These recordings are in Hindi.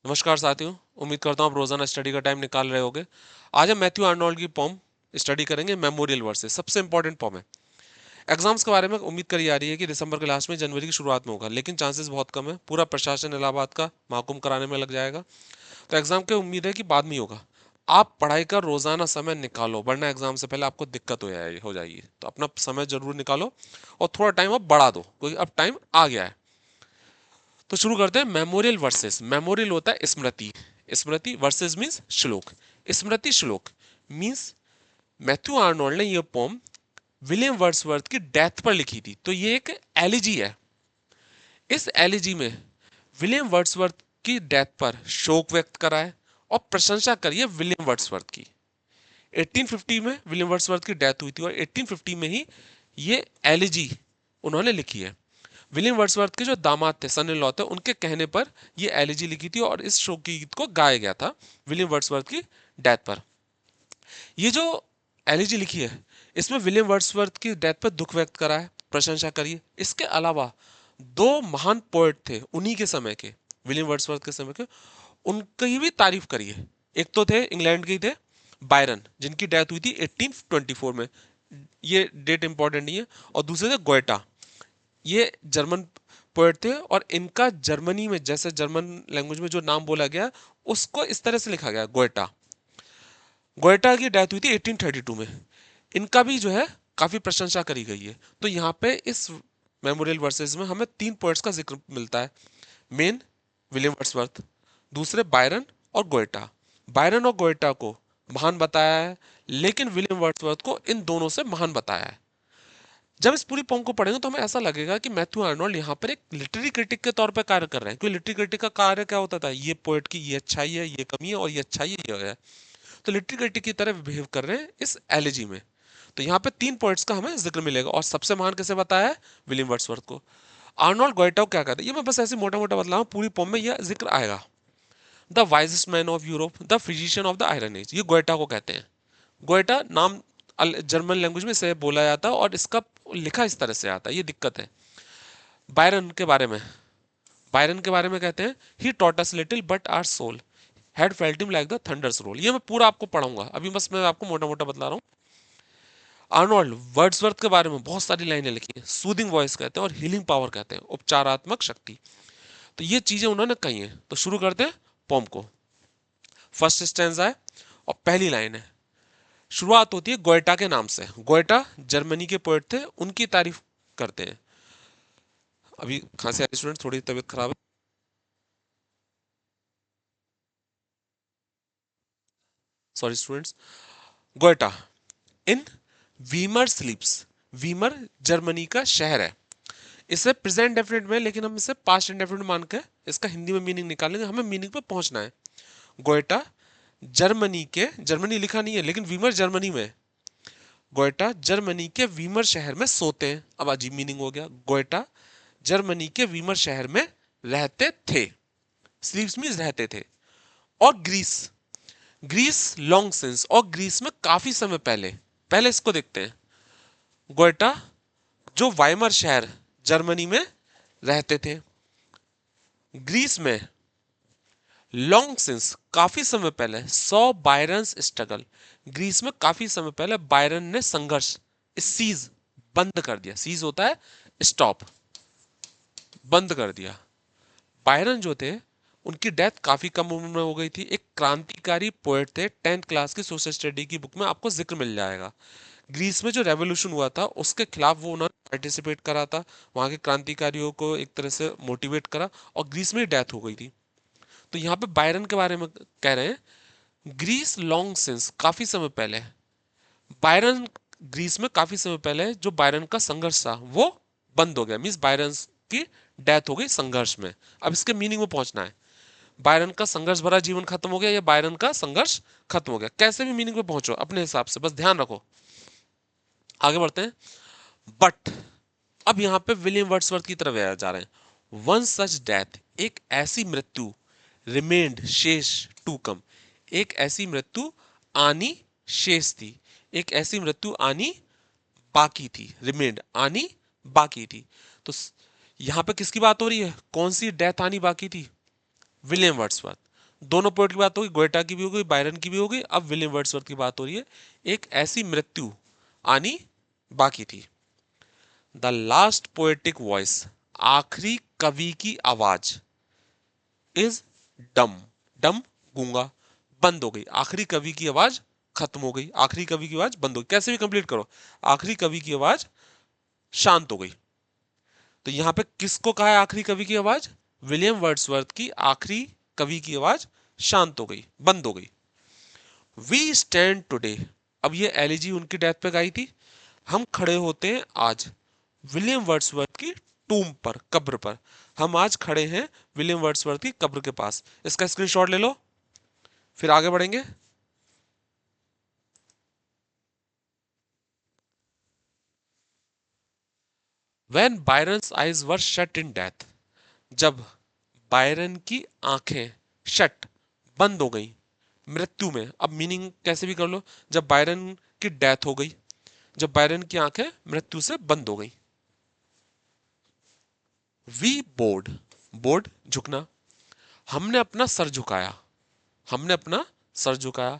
नमस्कार साथियों, उम्मीद करता हूँ आप रोजाना स्टडी का टाइम निकाल रहे होगे। आज हम मैथ्यू आर्नोल्ड की पोम स्टडी करेंगे, मेमोरियल वर्सेस। सबसे इंपॉर्टेंट पोम है। एग्जाम्स के बारे में उम्मीद करी जा रही है कि दिसंबर के लास्ट में, जनवरी की शुरुआत में होगा, लेकिन चांसेस बहुत कम है। पूरा प्रशासन इलाहाबाद का महकुम कराने में लग जाएगा, तो एग्जाम की उम्मीद है कि बाद में ही होगा। आप पढ़ाई का रोजाना समय निकालो, वरना एग्जाम से पहले आपको दिक्कत हो जाएगी। तो अपना समय जरूर निकालो और थोड़ा टाइम अब बढ़ा दो, क्योंकि अब टाइम आ गया है। तो शुरू करते हैं। Memorial versus. मेमोरियल होता है स्मृति, स्मृति वर्सेस मींस श्लोक। स्मृति श्लोक मींस मैथ्यू आर्नोल्ड ने यह पोम विलियम वर्ड्सवर्थ की डेथ पर लिखी थी, तो ये एक एलिजी है। इस एलिजी में विलियम वर्ड्सवर्थ की डेथ पर शोक व्यक्त करा है और प्रशंसा करी है विलियम वर्ड्सवर्थ की। 1850 में विलियम वर्ड्सवर्थ की डेथ हुई थी और 1850 में ही ये एलिजी उन्होंने लिखी है। विलियम वर्ड्सवर्थ के जो दामाद थे, सन इन लॉ थे, उनके कहने पर यह एलिजी लिखी थी और इस शोक गीत को गाया गया था विलियम वर्ड्सवर्थ की डेथ पर। ये जो एलिजी लिखी है, इसमें विलियम वर्ड्सवर्थ की डेथ पर दुख व्यक्त करा है, प्रशंसा करी है। इसके अलावा दो महान पोएट थे उन्हीं के समय के, विलियम वर्ड्सवर्थ के समय के, उनकी भी तारीफ करी है। एक तो थे इंग्लैंड के ही थे, बायरन, जिनकी डेथ हुई थी 1824 में, ये डेट इंपॉर्टेंट नहीं है। और दूसरे थे गोएटा, ये जर्मन पोएट थे और इनका जर्मनी में, जैसे जर्मन लैंग्वेज में जो नाम बोला गया उसको इस तरह से लिखा गया, गोएटा। गोएटा की डेथ हुई थी 1832 में। इनका भी जो है काफी प्रशंसा करी गई है। तो यहाँ पे इस मेमोरियल वर्सेस में हमें तीन पोएट्स का जिक्र मिलता है। मेन विलियम वर्ड्सवर्थ, दूसरे बायरन और गोएटा। बायरन और गोएटा को महान बताया है, लेकिन विलियम वर्ड्सवर्थ को इन दोनों से महान बताया है। जब इस पूरी पोम को पढ़ेंगे तो हमें ऐसा लगेगा कि मैथ्यू आर्नोल्ड यहाँ पर एक लिटरेरी क्रिटिक के तौर पर कार्य कर रहे हैं। क्योंकि लिटरेरी क्रिटिक का कार्य क्या होता था, ये पोएट की ये अच्छाई है, ये कमी है, और ये अच्छाई है, ये है। तो लिटरेरी क्रिटिक की तरह बिहेव कर रहे हैं इस एलिजी में। तो यहाँ पे तीन पॉइंट्स का हमें जिक्र मिलेगा, और सबसे महान किसे बताया है, विलियम वर्ड्सवर्थ को। आर्नोल्ड गोइटो क्या कहते हैं, ये मैं बस ऐसे मोटा मोटा बतला हूं, पूरी पोम में यह जिक्र आएगा। The wisest man of Europe, the physician of the iron age, ये गोइटा को कहते हैं। गोइटा नाम जर्मन लैंग्वेज में से बोला जाता है और इसका लिखा इस तरह से आता है, ये दिक्कत है। बायरन के बारे में, बायरन के बारे में कहते हैं, he taught us little but our soul had felt him like the thunder's roll. ये मैं पूरा आपको पढ़ाऊंगा, अभी बस मैं आपको मोटा मोटा बतला रहा हूँ। आर्नोल्ड वर्ड्सवर्थ के बारे में बहुत सारी लाइनें लिखी हैं। सूदिंग वॉइस कहते हैं और हीलिंग पावर कहते हैं, उपचारात्मक शक्ति। तो ये चीजें उन्होंने कही हैं। तो शुरू करते हैं पोम को। फर्स्ट स्टैंजा है और पहली लाइन है। शुरुआत होती है गोएटा के नाम से। गोएटा जर्मनी के पोएट थे, उनकी तारीफ करते हैं। अभी खांसी आ रही स्टूडेंट, थोड़ी तबीयत खराब है, सॉरी स्टूडेंट्स। गोएटा इन वीमर स्लीप्स। वीमर जर्मनी का शहर है। इसे प्रेजेंट डेफिनेट में, लेकिन हम इसे पास्ट इंडेफिनिट मान के इसका हिंदी में मीनिंग निकालेंगे, हमें मीनिंग पे पहुंचना है। गोएटा जर्मनी के, जर्मनी लिखा नहीं है लेकिन वीमर जर्मनी में, गोएटा जर्मनी के वीमर शहर में सोते हैं। अब अजीब मीनिंग हो गया। गोएटा जर्मनी के वीमर शहर में रहते थे, स्लीप्स मींस रहते थे। और ग्रीस, ग्रीस लॉन्ग सिंस, और ग्रीस में काफी समय पहले। पहले इसको देखते हैं। गोएटा जो वाइमर शहर जर्मनी में रहते थे, ग्रीस में लॉन्ग सिंस काफी समय पहले, सॉ बायरन्स स्ट्रगल, ग्रीस में काफी समय पहले बायरन ने संघर्ष, सीज बंद कर दिया। सीज होता है स्टॉप, बंद कर दिया। बायरन जो थे, उनकी डेथ काफी कम उम्र में हो गई थी। एक क्रांतिकारी पोएट थे। 10th क्लास की सोशल स्टडी की बुक में आपको जिक्र मिल जाएगा। ग्रीस में जो रेवोल्यूशन हुआ था उसके खिलाफ वो उन्होंने पार्टिसिपेट करा था, वहां के क्रांतिकारियों को एक तरह से मोटिवेट करा, और ग्रीस में ही डेथ हो गई थी। तो यहाँ पे बायरन के बारे में कह रहे हैं, ग्रीस लॉन्ग सिंस, काफी समय पहले। बायरन ग्रीस में काफी समय पहले जो बायरन का संघर्ष था वो बंद हो गया, मीन्स बायरन की डेथ हो गई संघर्ष में। अब इसके मीनिंग में पहुंचना है। बायरन का संघर्ष भरा जीवन खत्म हो गया या बायरन का संघर्ष खत्म हो गया, कैसे भी मीनिंग में पहुंचो अपने हिसाब से, बस ध्यान रखो। आगे बढ़ते हैं। बट अब यहां पे विलियम वर्ड्सवर्थ की तरफ जा रहे हैं। वन सच डेथ, एक ऐसी मृत्यु, रिमेन्ड शेष टू कम, एक ऐसी मृत्यु आनी शेष थी, एक ऐसी मृत्यु आनी बाकी थी। रिमेन्ड आनी बाकी थी। तो यहां पे किसकी बात हो रही है, कौन सी डेथ आनी बाकी थी, विलियम वर्ड्सवर्थ। दोनों पोएट की बात होगी, गोएटा की भी होगी, बायरन की भी होगी। अब विलियम वर्ड्सवर्थ की बात हो रही है। एक ऐसी मृत्यु आनी बाकी थी। द लास्ट पोएटिक वॉइस, आखिरी कवि की आवाज, इज डम, डम गूंगा, बंद हो गई। आखिरी कवि की आवाज खत्म हो गई, आखिरी कवि की आवाज बंद हो गई। कैसे भी कंप्लीट करो, आखिरी कवि की आवाज शांत हो गई। तो यहां पे किसको कहा है आखिरी कवि की आवाज? विलियम वर्ड्सवर्थ की आखिरी कवि की आवाज शांत हो गई, बंद हो गई। वी स्टैंड टुडे, अब ये एलिजी उनकी डेथ पे गाई थी। हम खड़े होते हैं आज विलियम वर्ड्सवर्थ की टूम पर, कब्र पर। हम आज खड़े हैं विलियम वर्ड्सवर्थ की कब्र के पास। इसका स्क्रीनशॉट ले लो, फिर आगे बढ़ेंगे। When Byron's eyes were shut in death, जब बायरन की आंखें शट, बंद हो गई मृत्यु में। अब मीनिंग कैसे भी कर लो, जब बायरन की डेथ हो गई, जब बायरन की आंखें मृत्यु से बंद हो गई। वी बोर्ड, बोर्ड झुकना, हमने अपना सर झुकाया, हमने अपना सर झुकाया।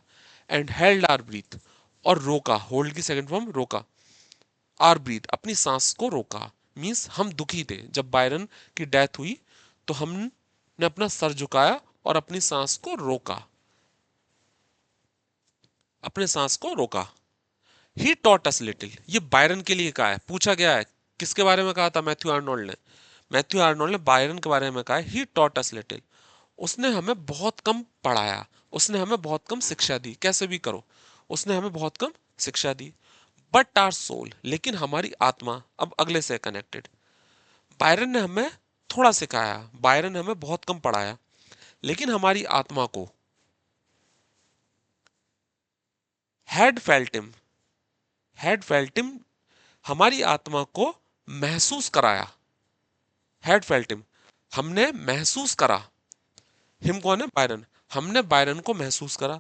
एंड हेल्ड आर ब्रीथ, और रोका, होल्ड की सेकंड फॉर्म रोका, आर ब्रीथ अपनी सांस को रोका। मीन्स हम दुखी थे जब बायरन की डेथ हुई, तो हमने अपना सर झुकाया और अपनी सांस को रोका, अपने सांस को रोका। ही टॉट अस लिटिल, ये बायरन के लिए कहा है, पूछा गया है। किसके बारे में कहा था? मैथ्यू आर्नोल्ड ने। मैथ्यू आर्नोल्ड ने बायरन के बारे में कहा है, ही टॉट अस लिटिल, उसने हमें बहुत कम पढ़ाया, उसने हमें बहुत कम शिक्षा दी। कैसे भी करो, उसने हमें बहुत कम शिक्षा दी। बट आर सोल, लेकिन हमारी आत्मा, अब अगले से कनेक्टेड। बायरन ने हमें थोड़ा सिखाया, बायरन ने हमें बहुत कम पढ़ाया, लेकिन हमारी आत्मा को, had felt him, had felt him, हमारी आत्मा को महसूस कराया। हैड फेल्ट हिम, हमने महसूस करा। हिम कौन है? बायरन। हमने बायरन को महसूस करा।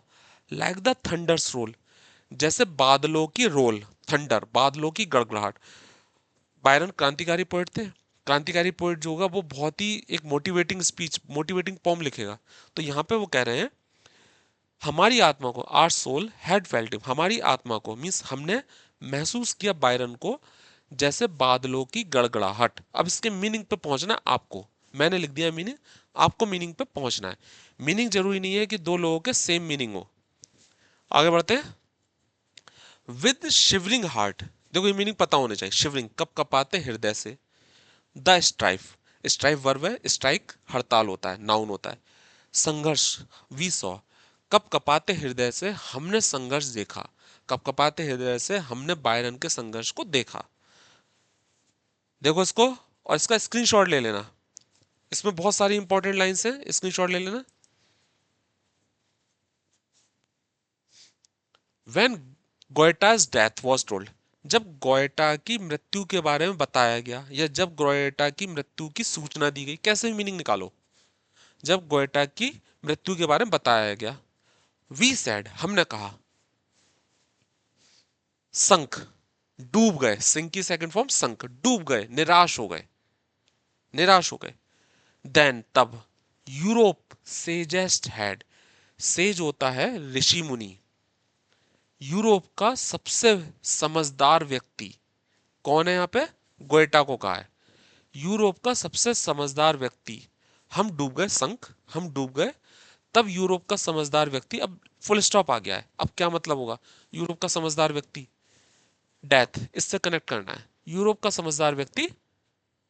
लाइक द थंडर्स रोल, जैसे बादलों की रोल, थंडर बादलों की गड़गड़ाहट। बायरन क्रांतिकारी पोएट थे। क्रांतिकारी पोएट जो होगा वो बहुत ही एक मोटिवेटिंग स्पीच, मोटिवेटिंग पोम लिखेगा। तो यहां पे वो कह रहे हैं हमारी आत्मा को, our soul had felt him, हमारी आत्मा को, मीन्स हमने महसूस किया बायरन को जैसे बादलों की गड़गड़ाहट। अब इसके मीनिंग पे पहुंचना है आपको, मैंने लिख दिया मीनिंग, आपको मीनिंग पे पहुंचना है। मीनिंग जरूरी नहीं है कि दो लोगों के सेम मीनिंग हो। आगे बढ़ते हैं। विद शिवरिंग हार्ट, देखो ये मीनिंग पता होने चाहिए। शिवरिंग, कप कपाते हृदय से। द स्ट्राइफ, स्ट्राइफ वर्ब है, स्ट्राइक हड़ताल होता है, नाउन होता है। संघर्ष, वी सॉ, कप कपाते हृदय से हमने संघर्ष देखा, कप कपाते हृदय से हमने बायरन के संघर्ष को देखा। देखो इसको, और इसका स्क्रीनशॉट ले लेना, इसमें बहुत सारी इंपॉर्टेंट लाइंस हैं, स्क्रीनशॉट ले लेना। व्हेन गोएटा's डेथ वाज टोल्ड, जब गोएटा की मृत्यु के बारे में बताया गया, या जब गोएटा की मृत्यु की सूचना दी गई, कैसे भी मीनिंग निकालो। जब गोएटा की मृत्यु के बारे में बताया गया, वी सैड, हमने कहा, संक, डूब गए, सिंक की सेकंड फॉर्म संक, डूब गए, निराश हो गए, निराश हो गए। देन, तब, यूरोप सेजेस्ट हैड, सेज होता है ऋषि मुनि, यूरोप का सबसे समझदार व्यक्ति कौन है? यहां पे गोएटा को कहा है, यूरोप का सबसे समझदार व्यक्ति। हम डूब गए, संक, हम डूब गए, तब यूरोप का समझदार व्यक्ति, अब फुल स्टॉप आ गया है। अब क्या मतलब होगा? यूरोप का समझदार व्यक्ति, डेथ, इससे कनेक्ट करना है। यूरोप का समझदार व्यक्ति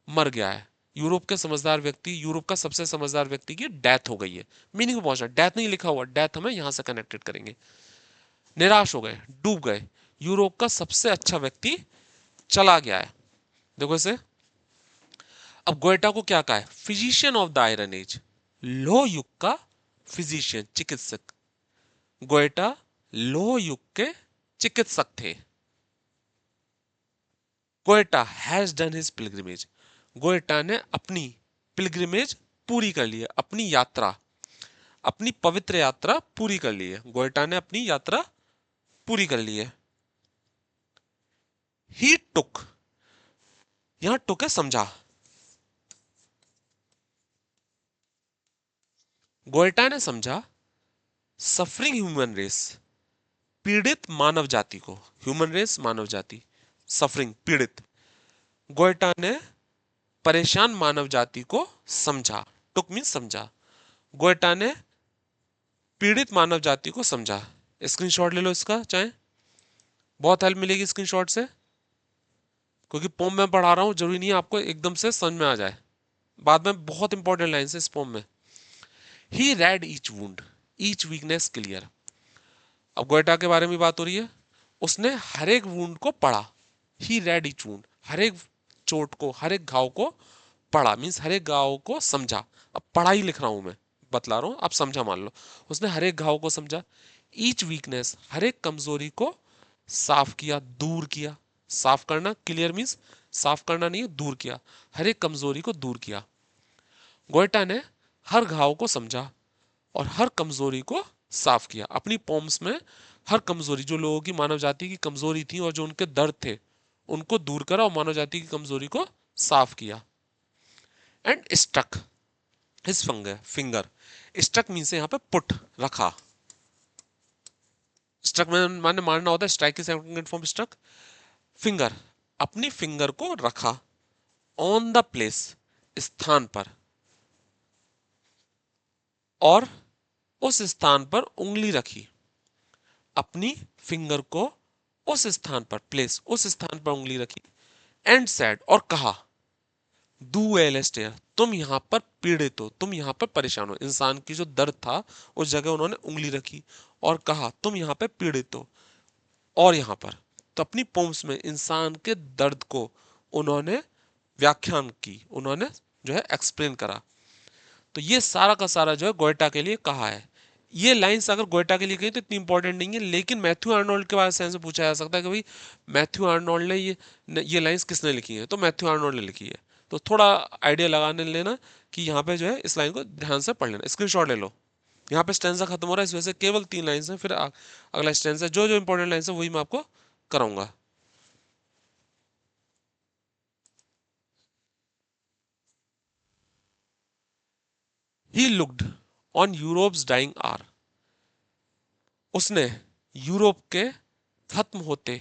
मर गया है, यूरोप के समझदार व्यक्ति, यूरोप का सबसे समझदार व्यक्ति की डेथ हो गई है। मीनिंग में पहुंचना, डेथ नहीं लिखा हुआ, डेथ हमें यहां से कनेक्टेड करेंगे। निराश हो गए, डूब गए, यूरोप का सबसे अच्छा व्यक्ति चला गया है। देखो इसे, अब गोएटा को क्या कहा है? Physician of the iron age, लोह युग का फिजिशियन, चिकित्सक। गोएटा लोह युग के चिकित्सक थे। गोएटा हैज डन हिज पिलग्रिमेज, गोएटा ने अपनी पिलग्रिमेज पूरी कर ली है, अपनी यात्रा, अपनी पवित्र यात्रा पूरी कर ली है। गोएटा ने अपनी यात्रा पूरी कर ली है। ही टुक, यहां टुक है समझा, गोयटा ने समझा सफरिंग ह्यूमन रेस, पीड़ित मानव जाति को, ह्यूमन रेस मानव जाति, सफरिंग पीड़ित। गोयटा ने परेशान मानव जाति को समझा, टुक मीन समझा। गोयटा ने पीड़ित मानव जाति को समझा। स्क्रीनशॉट ले लो इसका चाहे, बहुत हेल्प मिलेगी स्क्रीनशॉट से, क्योंकि पोम में पढ़ा रहा हूं, जरूरी नहीं है आपको एकदम से समझ में आ जाए, बाद में बहुत इंपॉर्टेंट लाइन है इस पोम में। He read each wound, each weakness clear. अब गोयटा के बारे में बात हो रही है, उसने हर एक वुंड को पढ़ा। ही रेड ईच वुंड, हर एक चोट को, हर एक घाव को पढ़ा, मीन्स हर एक घाव को समझा। अब पढ़ा ही लिख रहा हूं मैं, बतला रहा हूं, आप समझा मान लो। उसने हर एक घाव को समझा। ईच वीकनेस, हर एक कमजोरी को साफ किया, दूर किया। साफ करना, क्लियर मीन्स साफ करना नहीं, दूर किया। हर एक कमजोरी को दूर किया। गोयटा ने हर घाव को समझा और हर कमजोरी को साफ किया। अपनी पोम्स में हर कमजोरी, जो लोगों की, मानव जाति की कमजोरी थी और जो उनके दर्द थे, उनको दूर करा और मानव जाति की कमजोरी को साफ किया। And stuck his finger, stuck means यहाँ पे पुट, रखा। स्ट्रक में माने मारना होता है, स्ट्राइक की सेकंड फॉर्म स्ट्रक। फिंगर, अपनी फिंगर को रखा। ऑन द प्लेस, स्थान पर, और उस स्थान पर उंगली रखी। अपनी फिंगर को उस स्थान पर, प्लेस, उस स्थान पर उंगली रखी। एंड सैड, और कहा, डू एलेस्टेयर, तुम यहां पर पीड़ित हो, तुम यहां पर परेशान हो। इंसान की जो दर्द था उस जगह उन्होंने उंगली रखी और कहा तुम यहां पर पीड़ित हो। और यहां पर तो अपनी पोम्स में इंसान के दर्द को उन्होंने व्याख्यान की, उन्होंने जो है एक्सप्लेन करा। तो ये सारा का सारा जो है गोयटा के लिए कहा है। ये लाइंस अगर गोयटा के लिए कही तो इतनी इंपॉर्टेंट नहीं है, लेकिन मैथ्यू आर्नोल्ड के बारे में पूछा जा सकता है कि भाई मैथ्यू आर्नोल्ड ने ये लाइंस किसने लिखी है, तो मैथ्यू आर्नोल्ड ने लिखी है। तो थोड़ा आइडिया लगाने लेना कि यहाँ पे जो है इस लाइन को ध्यान से पढ़ लेना, स्क्रीनशॉट ले लो। यहाँ पे स्टेंजा खत्म हो रहा है, इस वजह से केवल 3 लाइन्स हैं, फिर अगला स्टेंजा, जो जो इंपॉर्टेंट लाइन्स है वही मैं आपको कराऊंगा। He looked on Europe's dying hour, उसने यूरोप के खत्म होते,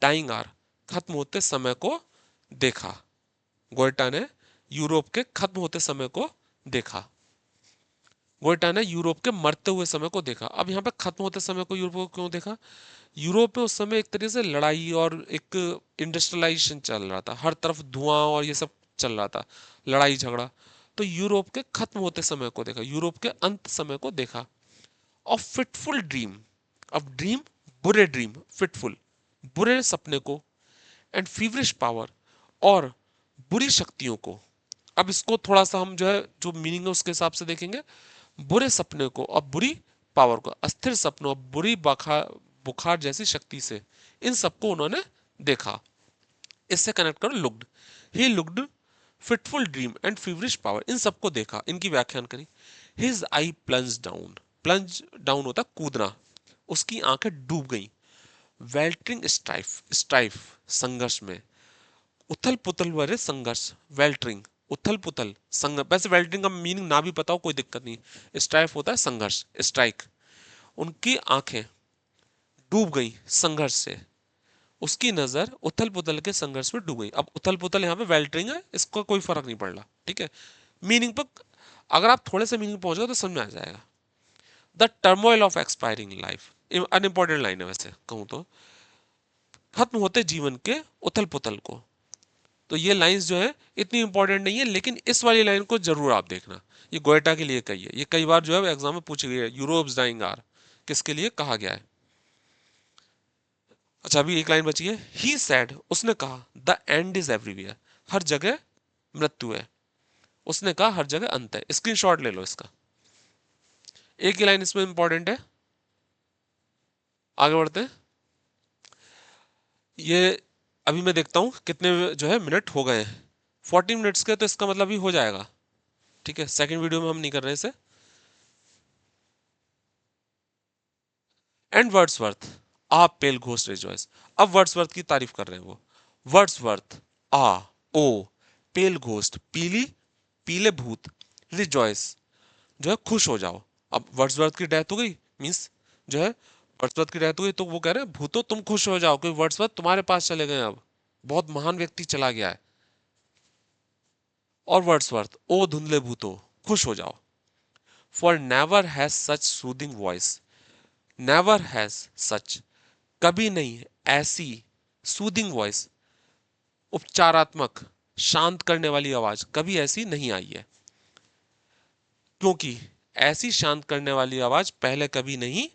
डाइंग आर, खत्म होते समय को देखा। गोयटा ने यूरोप के खत्म होते समय को देखा। गोयटा ने यूरोप के मरते हुए समय को देखा। अब यहाँ पे खत्म होते समय को यूरोप को क्यों देखा? यूरोप में उस समय एक तरीके से लड़ाई और एक इंडस्ट्रियलाइजेशन चल रहा था, हर तरफ धुआं और ये सब चल रहा था, लड़ाई झगड़ा। तो यूरोप के खत्म होते समय को देखा, यूरोप के अंत समय को देखा। ऑफ फिटफुल ड्रीम, अब ड्रीम, बुरे ड्रीम, फिटफुल, बुरे सपने को। एंड फीवरिश पावर, और बुरी शक्तियों को। अब इसको थोड़ा सा हम जो है, जो मीनिंग है उसके हिसाब से देखेंगे। बुरे सपने को और बुरी पावर को, अस्थिर सपनों, बुरी बुखार जैसी शक्ति से, इन सबको उन्होंने देखा। इससे कनेक्ट करो looked, he looked fitful dream and feverish power, इन सबको देखा, इनकी व्याख्यान करी। His eye plunge down, plunge down होता कूदना, उसकी आंखें डूब गईं। वेल्टरिंग स्ट्राइफ, स्ट्राइफ संघर्ष में, उथल पुथल वाले संघर्ष, वेल्टरिंग, उथल पुथल संघर्ष। वैसे वेल्टरिंग का मीनिंग ना भी पता हो कोई दिक्कत नहीं, स्ट्राइफ होता है संघर्ष, स्ट्राइक। उनकी आंखें डूब गई संघर्ष से, उसकी नजर उथल पुथल के संघर्ष में डूब गई। अब उथल पुथल यहाँ पे वेल्टरिंग है, इसका कोई फर्क नहीं पड़ रहा, ठीक है। मीनिंग पर अगर आप थोड़े से मीनिंग पहुंच गए तो समझ में आ जाएगा। The turmoil of expiring life, unimportant line है वैसे कहूं तो, खत्म होते जीवन के उथल पुथल को। तो ये लाइंस जो है इतनी इंपॉर्टेंट नहीं है, लेकिन इस वाली लाइन को जरूर आप देखना, ये गोयटा के लिए कही है, ये कई बार जो है एग्जाम में पूछी गई है। यूरोप्स डाइंग आर किसके लिए कहा गया है? अच्छा अभी एक लाइन बची है। ही सेड, उसने कहा, द एंड इज एवरीवेयर, हर जगह मृत्यु है। उसने कहा हर जगह अंत है। स्क्रीनशॉट ले लो इसका, एक ही लाइन इसमें इंपॉर्टेंट है। आगे बढ़ते हैं। ये अभी मैं देखता हूं कितने जो है मिनट हो गए हैं, 40 मिनट्स के, तो इसका मतलब ही हो जाएगा, ठीक है। सेकंड वीडियो में हम नहीं कर रहे हैं इसे। And Wordsworth, ah pale ghost rejoice, अब वर्ड्सवर्थ की तारीफ कर रहे हैं वो। वर्ड्सवर्थ, ओ, पेल घोस्ट, पीली, पीले भूत, रिजॉइस, जो है खुश हो जाओ। अब वर्ड्सवर्थ की डेथ हो गई, मीन्स जो है वर्ड्सवर्थ की डेथ हो गई, तो वो कह रहे हैं भूतो तुम खुश हो जाओ क्योंकि वर्ड्सवर्थ तुम्हारे पास चले गए, अब बहुत महान व्यक्ति चला गया है। और वर्ड्सवर्थ, ओ धुंधले भूतो खुश हो जाओ। For never has such soothing voice, never has such, कभी नहीं ऐसी, सूदिंग वॉइस, उपचारात्मक, शांत करने वाली आवाज कभी ऐसी नहीं आई है, क्योंकि ऐसी शांत करने वाली आवाज पहले कभी नहीं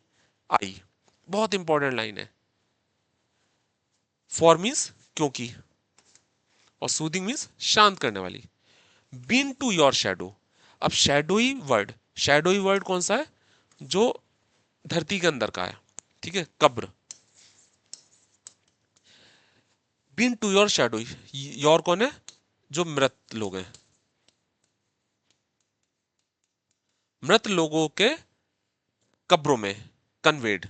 आई। बहुत इंपॉर्टेंट लाइन है। फॉर मीन्स क्योंकि, और सूदिंग मीन्स शांत करने वाली। बीन टू योर शेडो, अब शेडोई वर्ड, शेडोई वर्ड कौन सा है, जो धरती के अंदर का है, ठीक है, कब्र। Been to your shadowy, your कौन है, जो मृत लोग हैं, मृत लोगों के कब्रों में, कन्वेड,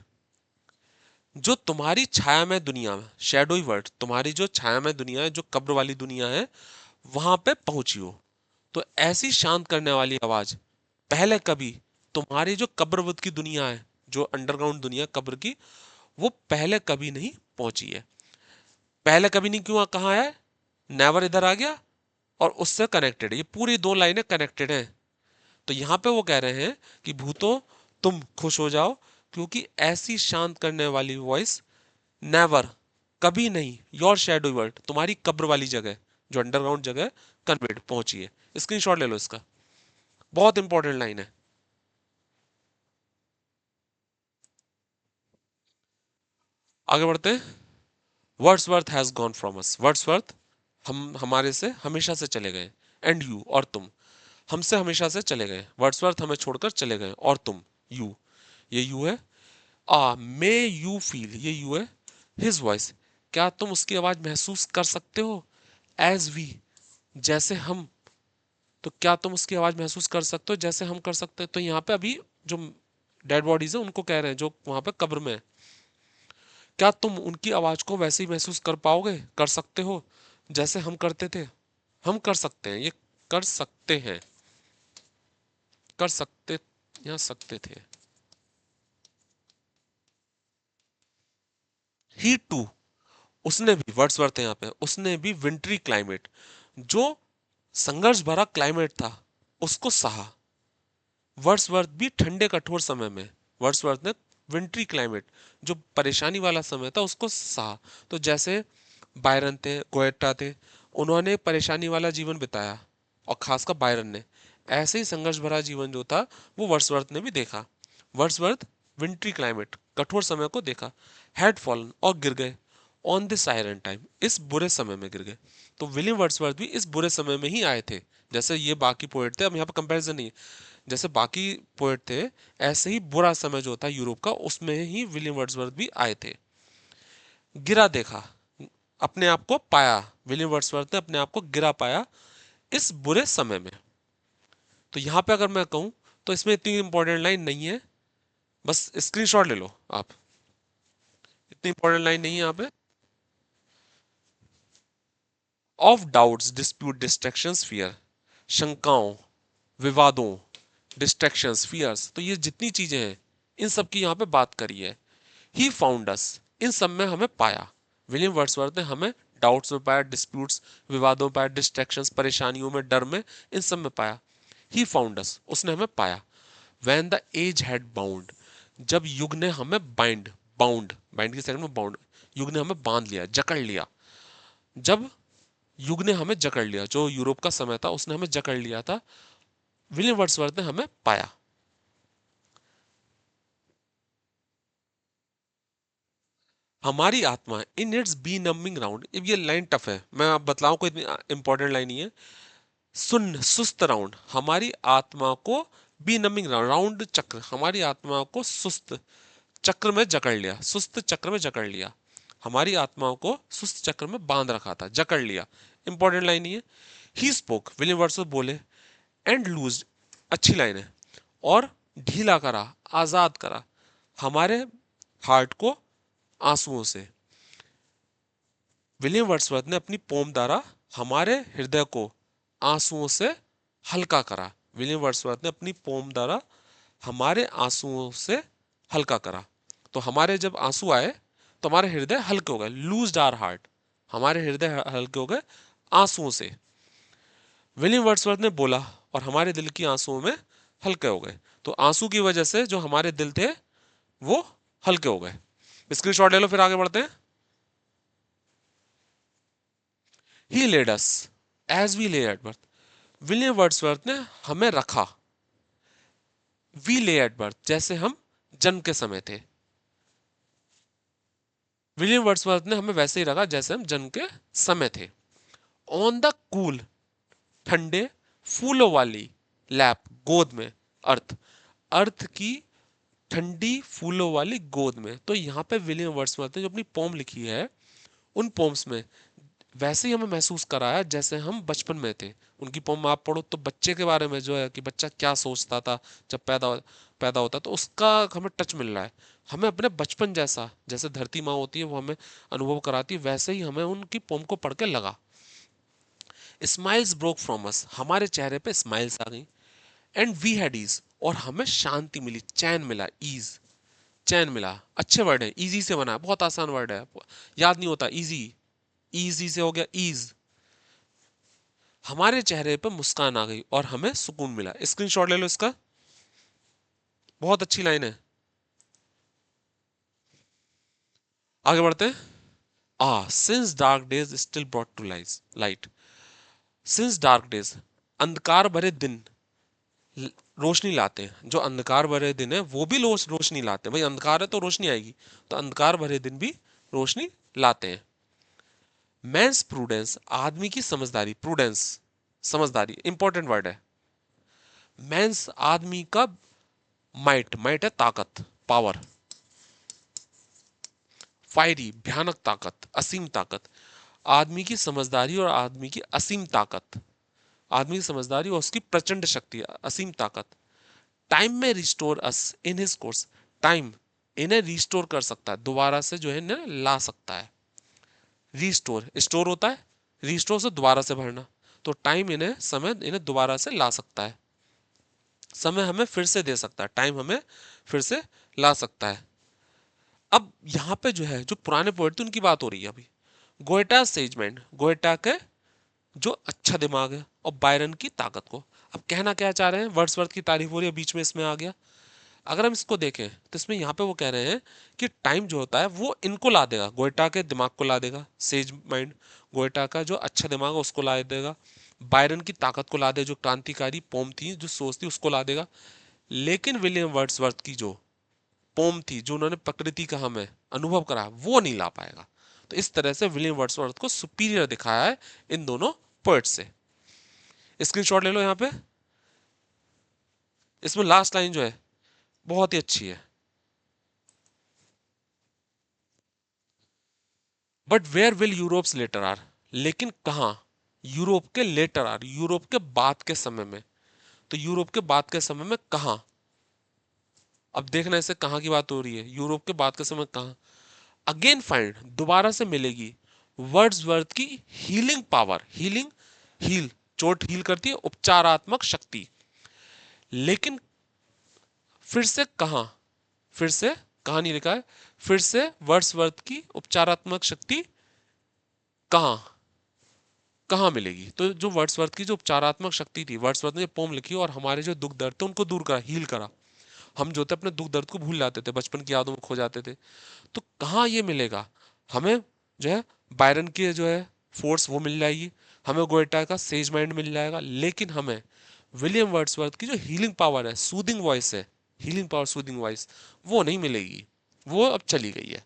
जो तुम्हारी छायामय दुनिया में, शेडोई वर्ड, तुम्हारी जो छायामय दुनिया है, जो कब्र वाली दुनिया है, वहां पे पहुंची हो। तो ऐसी शांत करने वाली आवाज पहले कभी तुम्हारी जो कब्रवत की दुनिया है, जो अंडरग्राउंड दुनिया कब्र की, वो पहले कभी नहीं पहुंची है। पहले कभी नहीं क्यों कहा है, नेवर इधर आ गया और उससे कनेक्टेड है, ये पूरी दो लाइनें कनेक्टेड हैं। तो यहां पे वो कह रहे हैं कि भूतो तुम खुश हो जाओ क्योंकि ऐसी शांत करने वाली वॉइस नेवर, कभी नहीं, योर शैडो वर्ल्ड, तुम्हारी कब्र वाली जगह, जो अंडरग्राउंड जगह, कन्वेड, पहुंची है। स्क्रीनशॉट ले लो इसका, बहुत इंपॉर्टेंट लाइन है। आगे बढ़ते हैं। Wordsworth has gone from us, Wordsworth हम हमारे से हमेशा से चले गए, एंड यू, और तुम हमसे हमेशा से चले गए, वर्ड्सवर्थ हमें छोड़कर चले गए, और तुम, यू, ये यू है। मे यू फील, ये यू है। हिज वॉइस, क्या तुम उसकी आवाज महसूस कर सकते हो, एज वी, जैसे हम, तो क्या तुम उसकी आवाज महसूस कर सकते हो जैसे हम कर सकते हैं। तो यहाँ पे अभी जो डेड बॉडीज है उनको कह रहे हैं, जो वहां पे कब्र में है, क्या तुम उनकी आवाज को वैसे ही महसूस कर पाओगे, कर सकते हो जैसे हम करते थे। हम कर सकते हैं, ये कर सकते हैं, कर सकते, या सकते थे। ही टू, उसने भी, वर्ड्सवर्थ है यहाँ पे, उसने भी विंट्री क्लाइमेट, जो संघर्ष भरा क्लाइमेट था, उसको सहा। वर्ड्सवर्थ भी ठंडे कठोर समय में, वर्ड्सवर्थ ने विंट्री क्लाइमेट, जो परेशानी वाला समय था, उसको सहा। तो जैसे बायरन थे, गोएटा थे, उन्होंने परेशानी वाला जीवन बिताया, और खासकर बायरन ने, ऐसे ही संघर्ष भरा जीवन जो था वो वर्ड्सवर्थ ने भी देखा। वर्ड्सवर्थ विंट्री क्लाइमेट, कठोर समय को देखा। हैड फॉलन, और गिर गए, ऑन दिस आयरन टाइम, इस बुरे समय में गिर गए। तो विलियम वर्ड्सवर्थ भी इस बुरे समय में ही आए थे, जैसे ये बाकी पोएट थे। अब यहाँ पर कंपैरिजन नहीं है, जैसे बाकी पोएट थे, ऐसे ही बुरा समय जो था यूरोप का, उसमें ही विलियम वर्ड्सवर्थ भी आए थे। गिरा देखा, अपने आप को पाया, विलियम वर्ड्सवर्थ ने अपने आप को गिरा पाया इस बुरे समय में। तो यहां पे अगर मैं कहूं तो इसमें इतनी इंपॉर्टेंट लाइन नहीं है, बस स्क्रीनशॉट ले लो आप, इतनी इंपॉर्टेंट लाइन नहीं है यहाँ पे। Of doubts, dispute, distractions, fear, शंकाओं, विवादों, डिस्ट्रैक्शंस, फियर्स, तो ये जितनी चीजें हैं इन सब की यहाँ पे बात करी है। ही फाउंड अस, इन सब में हमें पाया, विलियम वर्ड्सवर्थ ने हमें डाउट्स में पाया, डिस्प्यूट्स, विवादों में पाया, डिस्ट्रैक्शंस, परेशानियों में, डर में, इन सब में पाया। ही फाउंड अस, उसने हमें पाया। When the age had bound, जब युग ने हमें बाइंड, बाउंड, बाइंड की सेकंड में बाउंड, युग ने हमें बांध लिया, जकड़ लिया। जब युग ने हमें जकड़ लिया, जो यूरोप का समय था उसने हमें जकड़ लिया था, विलियम वर्ड्सवर्थ ने हमें पाया। हमारी आत्मा in its benumbing round, अब ये लाइन टफ है, मैं आप बतलाऊं, कोई इतनी इंपॉर्टेंट लाइन नहीं है। सुन, सुस्त राउंड, हमारी आत्मा को, बी नमिंग राउंड, राउंड चक्र, हमारी आत्मा को सुस्त चक्र में जकड़ लिया, सुस्त चक्र में जकड़ लिया, हमारी आत्माओं को सुस्त चक्र में बांध रखा था, जकड़ लिया। इंपॉर्टेंट लाइन ही है। ही स्पोक, विलियम वर्ड्सवर्थ बोले, एंड लूज, अच्छी लाइन है, और ढीला करा, आजाद करा, हमारे हार्ट को आंसुओं से। विलियम वर्ड्सवर्थ ने अपनी पोम द्वारा हमारे हृदय को आंसुओं से हल्का करा, विलियम वर्ड्सवर्थ ने अपनी पोम द्वारा हमारे आंसुओं से हल्का करा। तो हमारे जब आंसू आए तो हमारे हृदय हल्के हो गए, लूज्ड आवर हार्ट, हमारे हृदय हल्के हो गए आंसुओं से। विलियम वर्ड्सवर्थ ने बोला और हमारे दिल की आंसुओं में हल्के हो गए। तो आंसू की वजह से जो हमारे दिल थे वो हल्के हो गए। स्क्रीनशॉट ले लो, फिर आगे बढ़ते हैं। ही लेड अस एज वी ले एट बर्थ, विलियम वर्ड्सवर्थ ने हमें रखा, वी ले एट बर्थ जैसे हम जन्म के समय थे। विलियम वर्ड्सवर्थ ने हमें वैसे ही रखा जैसे हम जन्म के समय थे। ऑन द कूल, ठंडे फूलों वाली लैप, गोद में, अर्थ, अर्थ की ठंडी फूलों वाली गोद में। तो यहाँ पे विलियम वर्ड्सवर्थ ने जो अपनी पोम लिखी है, उन पोम्स में वैसे ही हमें महसूस कराया जैसे हम बचपन में थे। उनकी पोम आप पढ़ो तो बच्चे के बारे में जो है कि बच्चा क्या सोचता था जब पैदा होता, तो उसका हमें टच मिल रहा है। हमें अपने बचपन जैसा, जैसे धरती माँ होती है वो हमें अनुभव कराती है, वैसे ही हमें उनकी पोम को पढ़ के लगा। स्माइल्स ब्रोक फ्रॉम अस, हमारे चेहरे पे स्माइल्स आ गई। एंड वी हैड ईज, और हमें शांति मिली, चैन मिला, ईज, चैन मिला। अच्छे वर्ड है, इजी से बना है, बहुत आसान वर्ड है, याद नहीं होता, इजी, इजी से हो गया ईज। हमारे चेहरे पर मुस्कान आ गई और हमें सुकून मिला। स्क्रीनशॉट ले लो इसका, बहुत अच्छी लाइन है। आगे बढ़ते हैं। Since dark days still brought to light, since dark days, अंधकार भरे दिन रोशनी लाते हैं। जो अंधकार भरे दिन है वो भी रोशनी लाते हैं। भाई अंधकार है तो रोशनी आएगी, तो अंधकार भरे दिन भी रोशनी लाते हैं। मैंस प्रूडेंस, आदमी की समझदारी, प्रूडेंस समझदारी, इंपॉर्टेंट वर्ड है। मैंस, आदमी का, माइट, माइट है ताकत, पावर, फायरी, भयानक ताकत, असीम ताकत। आदमी की समझदारी और आदमी की असीम ताकत, आदमी की समझदारी और उसकी प्रचंड शक्ति, असीम ताकत। टाइम में restore us in his course, time इन्हें रिस्टोर कर सकता है, दोबारा से जो है इन्हें ला सकता है। रिस्टोर, स्टोर होता है, रिस्टोर से दोबारा से भरना, तो टाइम इन्हें, समय इन्हें दोबारा से ला सकता है। समय हमें फिर से दे सकता है, टाइम हमें फिर से ला सकता है। अब यहाँ पे जो है, जो पुराने पोएट थे उनकी बात हो रही है अभी। गोएटा सेजमेंट, गोएटा के जो अच्छा दिमाग है, और बायरन की ताकत को। अब कहना क्या चाह रहे हैं, वर्ड्सवर्थ की तारीफ हो रही है, बीच में इसमें आ गया। अगर हम इसको देखें तो इसमें यहाँ पे वो कह रहे हैं कि टाइम जो होता है वो इनको ला देगा, गोएटा के दिमाग को ला देगा, सेज माइंड, गोएटा का जो अच्छा दिमाग है उसको ला देगा, बायरन की ताकत को ला देगा, जो क्रांतिकारी पोम थी, जो सोच थी, उसको ला देगा। लेकिन विलियम वर्ड्सवर्थ की जो पोम थी, जो उन्होंने प्रकृति का हमें अनुभव करा, वो नहीं ला पाएगा। तो इस तरह से विलियम वर्ड्सवर्थ को सुपीरियर दिखाया है इन दोनों पोएट से। स्क्रीनशॉट ले लो यहाँ पे। इसमें लास्ट लाइन जो है बहुत ही अच्छी है। But where will Europe's latter hour, लेकिन कहा यूरोप के लेटर आर, यूरोप के बाद के समय में। तो यूरोप के बाद के समय में कहा, अब देखना इसे कहाँ की बात हो रही है, यूरोप के बाद के समय कहाँ। अगेन फाइंड, दोबारा से मिलेगी, वर्ड्सवर्थ की हीलिंग पावर, हीलिंग, हील, चोट हील करती है, उपचारात्मक शक्ति। लेकिन फिर से कहा, फिर से कहा नहीं लिखा है, फिर से वर्ड्सवर्थ की उपचारात्मक शक्ति कहाँ कहाँ मिलेगी। तो जो वर्ड्सवर्थ की जो उपचारात्मक शक्ति थी, वर्ड्सवर्थ ने पोम लिखी और हमारे जो दुख दर्द थे उनको दूर करा, हील करा। हम जो थे अपने दुख दर्द को भूल जाते थे, बचपन की यादों में खो जाते थे। तो कहाँ ये मिलेगा हमें, जो है बायरन की जो है फोर्स वो मिल जाएगी, हमें गोएटा का सेज माइंड मिल जाएगा, लेकिन हमें विलियम वर्ड्सवर्थ की जो हीलिंग पावर है, सूदिंग वॉइस है, हीलिंग पावर, सूदिंग वॉइस, वो नहीं मिलेगी, वो अब चली गई है।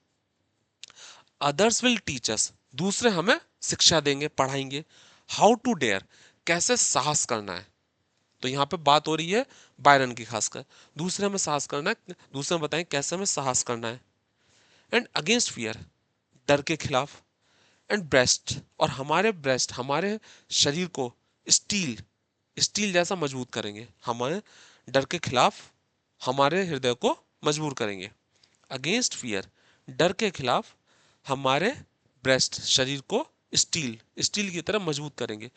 अदर्स विल टीच अस, दूसरे हमें शिक्षा देंगे, पढ़ाएंगे, हाउ टू डेयर, कैसे साहस करना है। तो यहाँ पे बात हो रही है बायरन की खासकर, दूसरे हमें साहस करना है, दूसरे बताएं कैसे हमें साहस करना है। एंड अगेंस्ट फियर, डर के खिलाफ। एंड ब्रेस्ट, और हमारे ब्रेस्ट, हमारे शरीर को स्टील, स्टील जैसा मजबूत करेंगे, हमारे डर के खिलाफ हमारे हृदय को मजबूर करेंगे। अगेंस्ट फियर, डर के खिलाफ हमारे ब्रेस्ट, शरीर को स्टील, स्टील की तरह मजबूत करेंगे।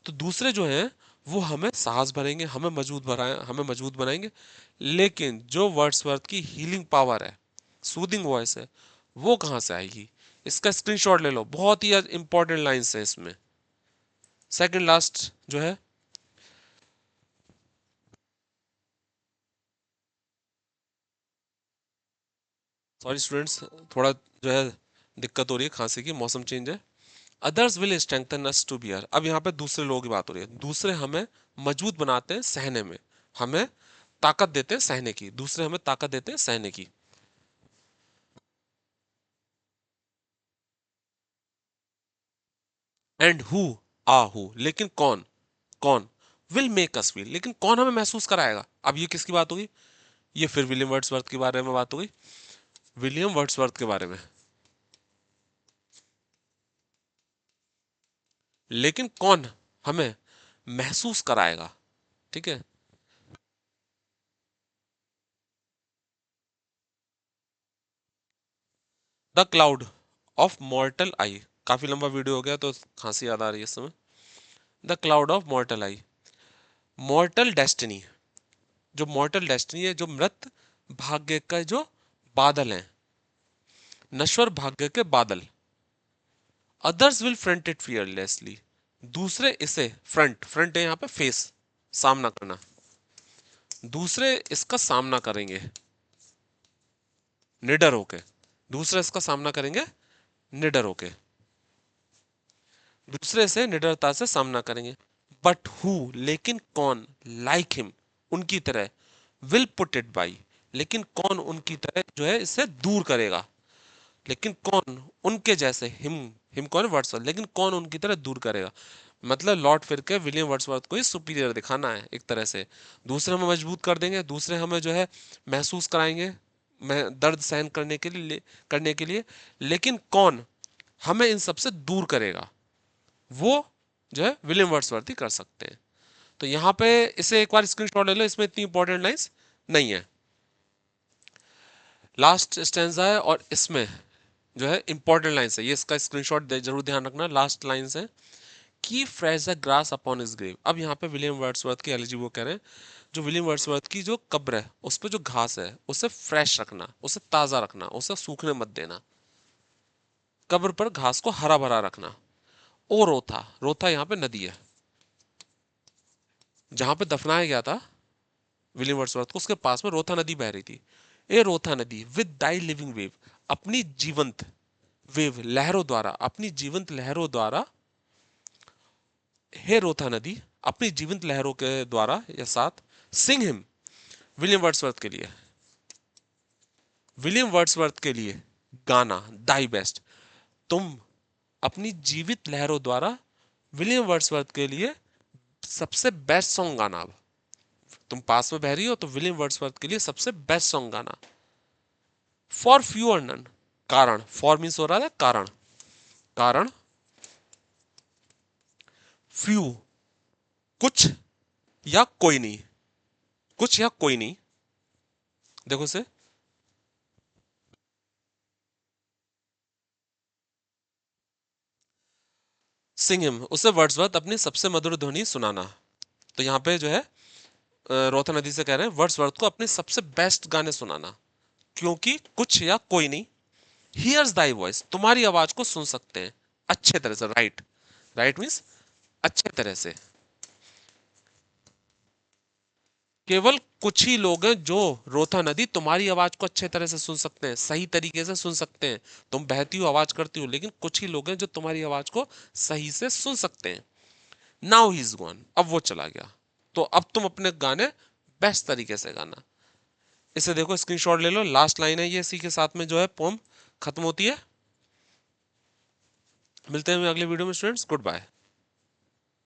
तो दूसरे जो हैं वो हमें साहस भरेंगे, हमें मजबूत बनाएंगे। लेकिन जो वर्ड्सवर्थ की हीलिंग पावर है, सूदिंग वॉइस है, वो कहाँ से आएगी? इसका स्क्रीनशॉट ले लो, बहुत ही इंपॉर्टेंट लाइंस है इसमें। सेकंड लास्ट जो है, सॉरी स्टूडेंट्स, थोड़ा जो है दिक्कत हो रही है, खांसी की, मौसम चेंज है। Others will strengthen us to bear. अब यहाँ पे दूसरे लोगों की बात हो रही है। दूसरे हमें मजबूत बनाते हैं सहने में, हमें ताकत देते हैं सहने की, दूसरे हमें ताकत देते हैं सहने की। एंड हु, हु, लेकिन कौन, कौन विल मेक अस फील, लेकिन कौन हमें महसूस कराएगा? अब ये किसकी बात होगी? ये फिर विलियम वर्ड्सवर्थ के बारे में बात होगी, विलियम वर्ड्सवर्थ के बारे में। लेकिन कौन हमें महसूस कराएगा? ठीक है। द क्लाउड ऑफ मॉर्टल आई, काफी लंबा वीडियो हो गया तो खांसी याद आ रही है इस समय। The cloud of मॉर्टल I, मॉर्टल destiny, जो मॉर्टल डेस्टिनी है, जो मृत भाग्य का जो बादल हैं, नश्वर भाग्य के बादल। Others will front it fearlessly, दूसरे इसे फ्रंट, फ्रंट है यहाँ पे फेस, सामना करना, दूसरे इसका सामना करेंगे निडर होके, दूसरे इसका सामना करेंगे निडर होके, दूसरे से निडरता से सामना करेंगे। बट हु, लेकिन कौन, लाइक हिम, उनकी तरह, विल पुट इट बाई, लेकिन कौन उनकी तरह जो है इससे दूर करेगा? लेकिन कौन उनके जैसे, हिम कौन, वर्ड्सवर्थ, लेकिन कौन उनकी तरह दूर करेगा? मतलब लॉर्ड फिरके विलियम वर्ड्सवर्थ को ही सुपीरियर दिखाना है एक तरह से। दूसरे हमें मजबूत कर देंगे, दूसरे हमें जो है महसूस कराएंगे, मैं दर्द सहन करने के लिए, लेकिन कौन हमें इन सबसे दूर करेगा? वो जो है विलियम वर्ड्सवर्थ ही कर सकते हैं। तो यहाँ पे इसे एक बार स्क्रीनशॉट ले लो, इसमें इतनी इंपॉर्टेंट लाइंस नहीं है। लास्ट स्टेंजा है और इसमें जो है इंपॉर्टेंट लाइंस है, ये इसका स्क्रीनशॉट जरूर ध्यान रखना। लास्ट लाइंस है की fresh the grass upon his grave. अब यहाँ पे विलियम वर्ड्सवर्थ की एलिजी वो कह रहे हैं, जो विलियम वर्ड्सवर्थ की जो कब्र है उस पर जो घास है उसे फ्रेश रखना, उसे ताजा रखना, उसे सूखने मत देना, कब्र पर घास को हरा भरा रखना। ओ रोथा, रोथा यहाँ पे नदी है, जहां पे दफनाया गया था विलियम वर्ड्सवर्थ को, उसके पास में रोथा नदी बह रही थी। ए रोथा नदी, विद दाई लिविंग वेव, अपनी जीवंत वेव, लहरों द्वारा, अपनी जीवंत लहरों द्वारा, हे रोथा नदी, अपनी जीवंत लहरों के द्वारा या साथ, सिंग हिम, विलियम वर्ड्सवर्थ के लिए, विलियम वर्ड्सवर्थ के लिए गाना, दाई बेस्ट, तुम अपनी जीवित लहरों द्वारा विलियम वर्ड्सवर्थ के लिए सबसे बेस्ट सॉन्ग गाना। अब तुम पास में बह रही हो तो विलियम वर्ड्सवर्थ के लिए सबसे बेस्ट सॉन्ग गाना। फॉर फ्यू और नन, कारण, फॉर मीन्स हो रहा है कारण, कारण, फ्यू कुछ या कोई नहीं, कुछ या कोई नहीं, देखो से, सिंग हिम, उसे वर्ड्सवर्थ अपनी सबसे मधुर ध्वनि सुनाना। तो यहाँ पे जो है रोथा नदी से कह रहे हैं वर्ड्सवर्थ को अपने सबसे बेस्ट गाने सुनाना, क्योंकि कुछ या कोई नहीं, हियर्स दाई वॉइस, तुम्हारी आवाज को सुन सकते हैं अच्छे तरह से, राइट, राइट मीन्स अच्छे तरह से। केवल कुछ ही लोग हैं जो, रोथा नदी, तुम्हारी आवाज को अच्छे तरह से सुन सकते हैं, सही तरीके से सुन सकते हैं। तुम बहती हो, आवाज करती हो, लेकिन कुछ ही लोग हैं जो तुम्हारी आवाज को सही से सुन सकते हैं। नाउ ही इज गॉन, अब वो चला गया, तो अब तुम अपने गाने बेस्ट तरीके से गाना। इसे देखो, स्क्रीनशॉट ले लो, लास्ट लाइन है ये, इसी के साथ में जो है पोम खत्म होती है। मिलते हैं अगले वीडियो में स्टूडेंट्स, गुड बाय।